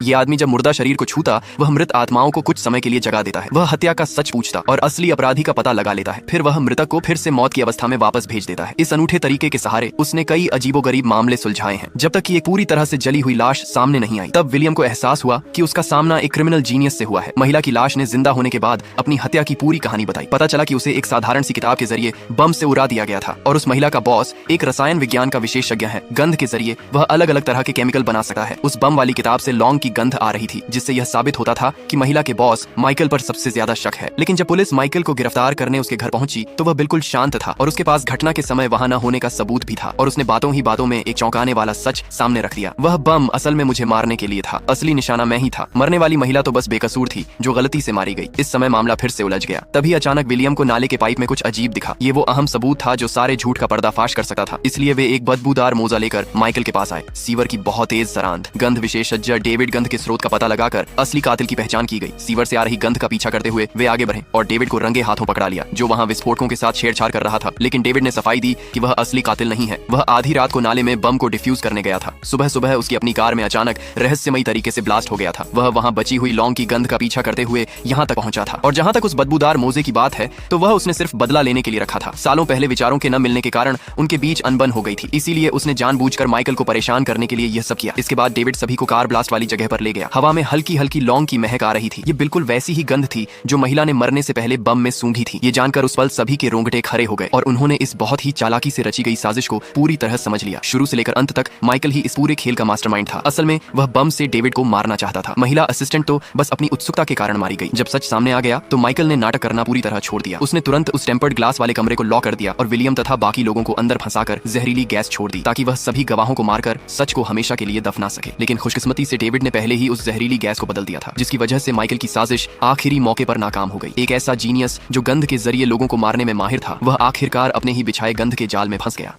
ये आदमी जब मुर्दा शरीर को छूता वह मृत आत्माओं को कुछ समय के लिए जगा देता है। वह हत्या का सच पूछता और असली अपराधी का पता लगा लेता है। फिर वह मृतक को फिर से मौत की अवस्था में वापस भेज देता है। इस अनूठे तरीके के सहारे उसने कई अजीबोगरीब मामले सुलझाए हैं। जब तक कि एक पूरी तरह से जली हुई लाश सामने नहीं आई, तब विलियम को एहसास हुआ कि उसका सामना एक क्रिमिनल जीनियस से हुआ है। महिला की लाश ने जिंदा होने के बाद अपनी हत्या की पूरी कहानी बताई। पता चला कि उसे एक साधारण सी किताब के जरिए बम से उड़ा दिया गया था और उस महिला का बॉस एक रसायन विज्ञान का विशेषज्ञ है। गंध के जरिए वह अलग अलग तरह के केमिकल बना सकता है। उस बम वाली किताब से लौंग की गंध आ रही थी, जिससे यह साबित होता था कि महिला के बॉस माइकल पर सबसे ज्यादा शक है। लेकिन जब पुलिस माइकल को गिरफ्तार करने उसके घर पहुंची तो वह बिल्कुल शांत था और उसके पास घटना के समय वहां न होने का सबूत भी था। और उसने बातों ही बातों में एक चौंकाने वाला सच सामने रख दिया। वह बम असल में मुझे मारने के लिए था, असली निशाना मैं ही था। मरने वाली महिला तो बस बेकसूर थी जो गलती से मारी गई। इस समय मामला फिर से उलझ गया। तभी अचानक विलियम को नाले के पाइप में कुछ अजीब दिखा। ये वो अहम सबूत था जो सारे झूठ का पर्दाफाश कर सकता था। इसलिए वे एक बदबूदार मोजा लेकर माइकल के पास आए। सीवर की बहुत तेज सरांद। गंध विशेषज्ञ डेविड गंध के स्रोत का पता लगाकर असली कातिल की पहचान की गई। सीवर से आ रही गंध का पीछा करते हुए वे आगे बढ़े और डेविड को रंगे हाथों पकड़ा लिया, जो वहां विस्फोटकों के साथ छेड़छाड़ कर रहा था। लेकिन डेविड ने सफाई दी कि वह असली कातिल नहीं है। वह आधी रात को नाले में बम को डिफ्यूज करने गया था। सुबह सुबह उसकी अपनी कार में अचानक रहस्यमयी तरीके से ब्लास्ट हो गया था। वह वहां बची हुई लौंग की गंध का पीछा करते हुए यहां तक पहुंचा था। और जहां तक उस बदबूदार मोजे की बात है तो वह उसने सिर्फ बदला लेने के लिए रखा था। सालों पहले विचारों के न मिलने के कारण उनके बीच अनबन हो गई थी। इसीलिए उसने जानबूझकर माइकल को परेशान करने के लिए यह सब किया। इसके बाद डेविड सभी को कार ब्लास्ट वाली जगह पर ले गया। हवा में हल्की हल्की लौंग की महक आ रही थी। ये बिल्कुल वैसी ही गंध थी जो महिला ने मरने से पहले बम में सूंघी थी। ये जानकर उस पल सभी के रोंगटे खड़े हो गए और उन्होंने इस बहुत ही चालाकी से रची गई साजिश को पूरी तरह समझ लिया। शुरू से लेकर अंत तक माइकल ही इस पूरे खेल का मास्टरमाइंड था। असल में वह बम से डेविड को मारना चाहता था। महिला असिस्टेंट तो बस अपनी उत्सुकता के कारण मारी गई। जब सच सामने आ गया तो माइकल ने नाटक करना पूरी तरह छोड़ दिया। उसने तुरंत उस टेम्पर्ड ग्लास वाले कमरे को लॉक कर दिया और विलियम तथा बाकी लोगों को अंदर फंसाकर जहरीली गैस छोड़ दी, ताकि वह सभी गवाहों को मारकर सच को हमेशा के लिए दफना सके। लेकिन खुशकिस्मती से डेविड ने पहले ही उस जहरीली गैस को बदल दिया था, जिसकी वजह से माइकल की साजिश आखिरी मौके पर नाकाम हो गई। एक ऐसा जीनियस जो गंध के जरिए लोगों को मारने में माहिर था, वह आखिरकार अपने ही बिछाए गंध के जाल में फंस गया।